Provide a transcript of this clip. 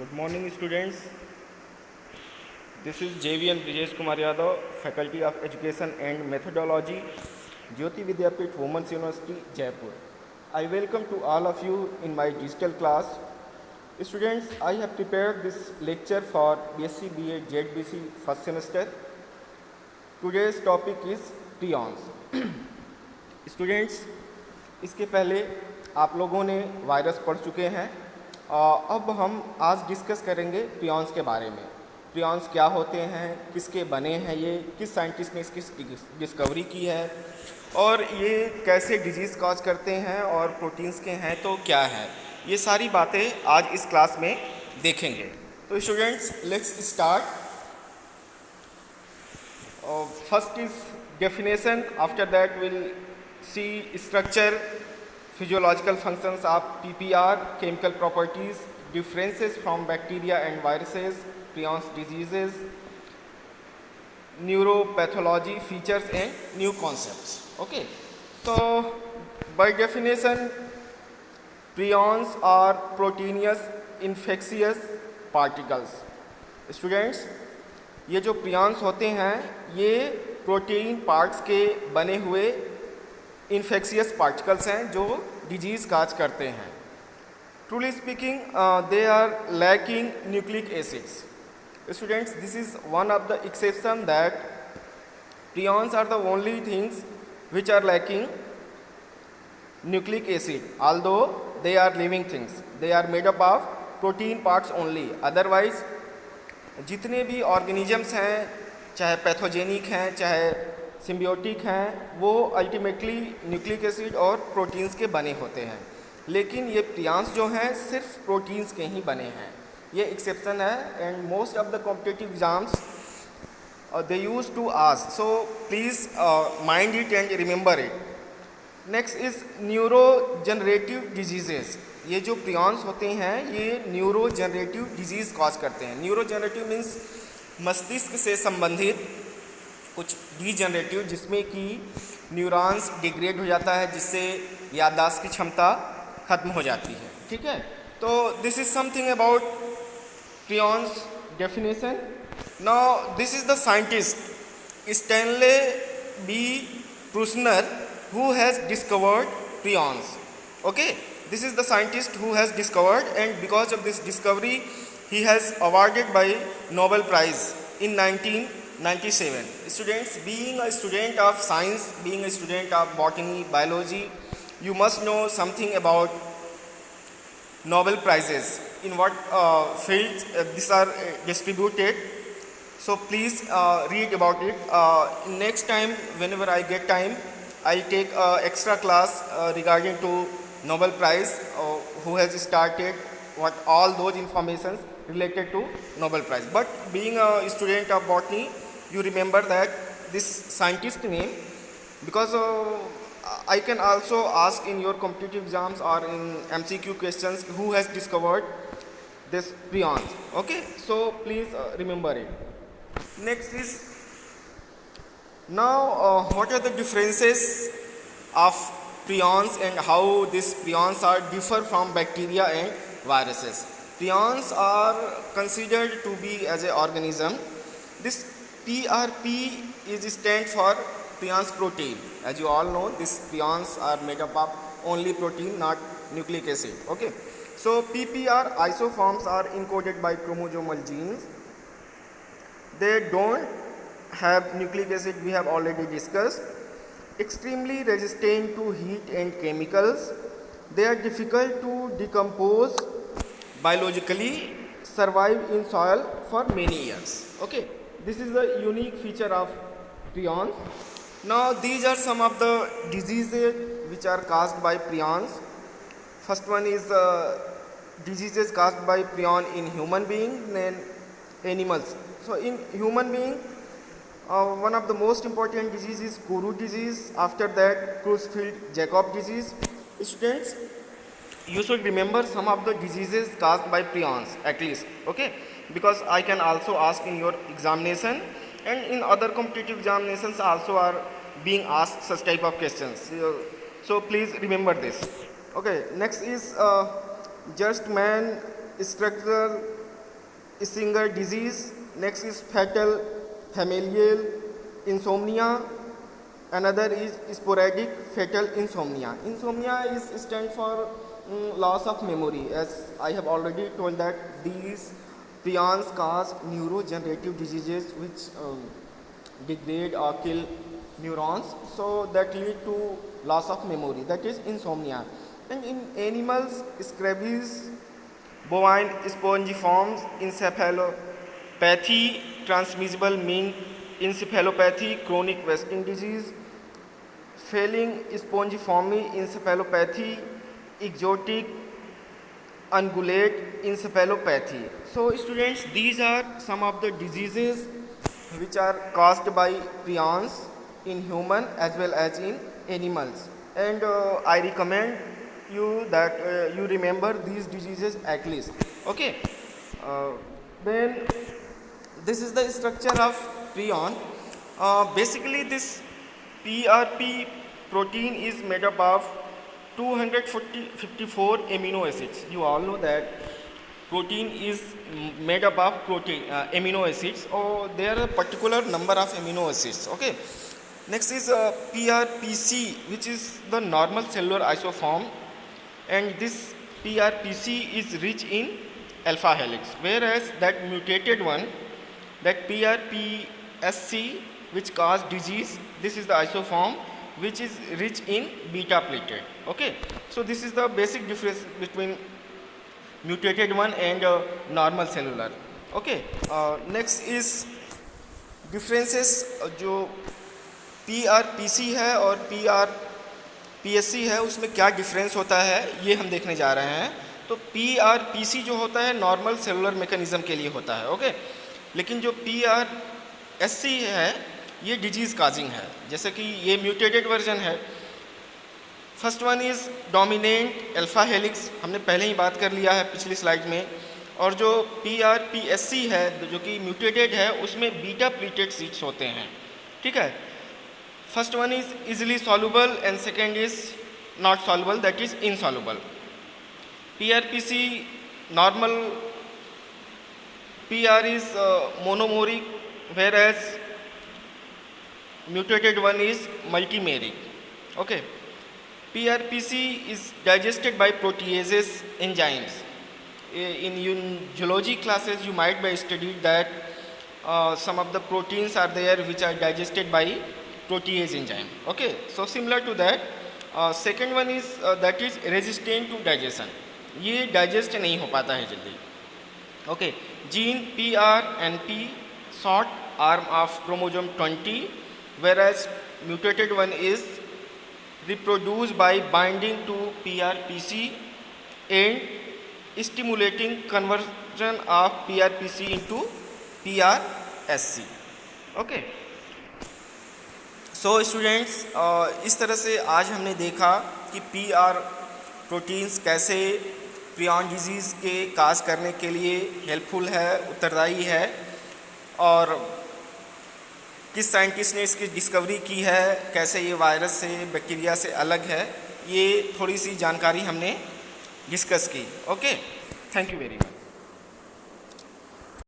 Good morning, students. This is JVN Brijesh Kumar Yadav, Faculty of Education and Methodology, Jyoti Vidyapit Women's University, Jaipur. I welcome to all of you in my digital class. Students, I have prepared this lecture for BSc BA JBC first semester. Today's topic is prions. Students, इसके पहले आप लोगों ने virus पढ़ चुके हैं। अब हम आज डिस्कस करेंगे प्रियॉन्स के बारे में। प्रियॉन्स क्या होते हैं, किसके बने हैं, ये किस साइंटिस्ट ने इसकी डिस्कवरी की है और ये कैसे डिजीज़ कॉज करते हैं और प्रोटीन्स के हैं तो क्या है, ये सारी बातें आज इस क्लास में देखेंगे। तो students, let's start. First is definition, after that will see structure, physiological functions of PPR, chemical properties, differences from bacteria and viruses, prions diseases, neuropathology, features and new concepts. Okay, so by definition, prions are proteinous infectious particles. Students, ये जो prions होते हैं ये protein parts के बने हुए infectious particles हैं जो डिजीज़ काज करते हैं। Truly speaking, they are lacking nucleic acids. Students, this is one of the exception that prions are the only things which are lacking nucleic acid, although they are living things. They are made up of protein parts only. Otherwise, जितने भी organisms हैं, चाहे pathogenic हैं चाहे symbiotic हैं, वो ultimately nucleic acid और proteins के बने होते हैं। लेकिन ये प्रियॉन्स जो हैं सिर्फ प्रोटीन्स के ही बने हैं, ये एक्सेप्शन है। And most of the competitive exams they use to ask, so please mind it and remember it. Next is neuro generative diseases. ये जो प्रियॉन्स होते हैं ये न्यूरो जनरेटिव डिजीज़ कॉज करते हैं। न्यूरो जनरेटिव मीन्स मस्तिष्क से संबंधित कुछ डीजनरेटिव, जिसमें कि न्यूरॉन्स डिग्रेड हो जाता है, जिससे याददाश्त की क्षमता खत्म हो जाती है। ठीक है, तो this is something about prions definition. Now this is the scientist Stanley B Prusiner who has discovered prions. Okay, this is the scientist who has discovered, and because of this discovery he has awarded by Nobel Prize in 1997. Students, being a student of science, being a student of botany, biology, you must know something about Nobel Prizes, in what fields these are distributed. So please read about it. Next time, whenever I get time, I'll take extra class regarding to Nobel Prize, who has started, what all those informations related to Nobel Prize. But being a student of botany, you remember that this scientist name, because I can also ask in your competitive exams or in MCQ questions who has discovered this prions. Okay, so please remember it. Next is, now what are the differences of prions and how these prions are differ from bacteria and viruses. Prions are considered to be as an organism. This PRP is stand for prions protein. As you all know, these prions are made up of only protein, not nucleic acid. Okay, so PPR isoforms are encoded by chromosomal genes. They don't have nucleic acid, we have already discussed. Extremely resistant to heat and chemicals. They are difficult to decompose biologically, survive in soil for many years. Okay, this is the unique feature of prions. Now these are some of the diseases which are caused by prions. First one is diseases caused by prion in human being, then animals. So in human being, one of the most important disease is Kuru disease. After that, Creutzfeldt-Jakob disease. Students, you should remember some of the diseases caused by prions at least. Okay, because I can also ask in your examination, and in other competitive examinations also are being asked such type of questions. So please remember this. Okay, next is Gerstmann structural Singer disease. Next is fatal familial insomnia. Another is sporadic fatal insomnia. Insomnia is stand for loss of memory. As I have already told that these prions cause neurodegenerative diseases which degrade or kill neurons, so that lead to loss of memory, that is insomnia. And in animals, scabies, bovine spongiforms encephalopathy, transmissible mink encephalopathy, chronic wasting disease, failing spongiformy encephalopathy, exotic ungulate encephalopathy. So students, these are some of the diseases which are caused by prions in human as well as in animals, and I recommend you that you remember these diseases at least. Okay. Then this is the structure of prion. Basically this PRP protein is made up of 254 amino acids. You all know that protein is made up of amino acids, or there are a particular number of amino acids. Okay. Next is PRPC, which is the normal cellular isoform, and this PRPC is rich in alpha helix, whereas that mutated one, that PRPSC, which cause disease, this is the isoform which is rich in beta plated. Okay, so this is the basic difference between mutated one and normal cellular. Okay, next is differences जो PRPC है और PRPSC है, उसमें क्या difference होता है ये हम देखने जा रहे हैं. तो PRPC जो होता है नॉर्मल सेलुलर मैकेनिज्म के लिए होता है. ओके, लेकिन जो PRSC है ये डिजीज़ काजिंग है. जैसे कि ये म्यूटेटेड वर्जन है. First one is dominant alpha helix, हमने पहले ही बात कर लिया है पिछली स्लाइड में. और जो PRPSC है जो कि म्यूटेटेड है उसमें बीटा प्लीटेड सीट्स होते हैं. ठीक है. First one is easily soluble and second is not soluble, that is insoluble. PRPC normal PR is monomeric, whereas mutated one is multimeric. Okay. PRPC is digested by proteases enzymes. In zoology classes you might be studied that some of the proteins are there which are digested by protease enzyme. Okay, so similar to that. Second one is that is resistant to digestion. ये digest नहीं हो पाता है जल्दी. Okay, gene PRNP short arm of chromosome 20, whereas mutated one is reproduced by binding to PRPC and stimulating conversion of PRPC into PRSC. Okay, so students, इस तरह से आज हमने देखा कि PR प्रोटीन्स कैसे प्रियॉन डिजीज़ के काज करने के लिए हेल्पफुल है, उत्तरदायी है, और किस साइंटिस्ट ने इसकी डिस्कवरी की है, कैसे ये वायरस से बैक्टीरिया से अलग है, ये थोड़ी सी जानकारी हमने डिस्कस की. Okay, thank you very much.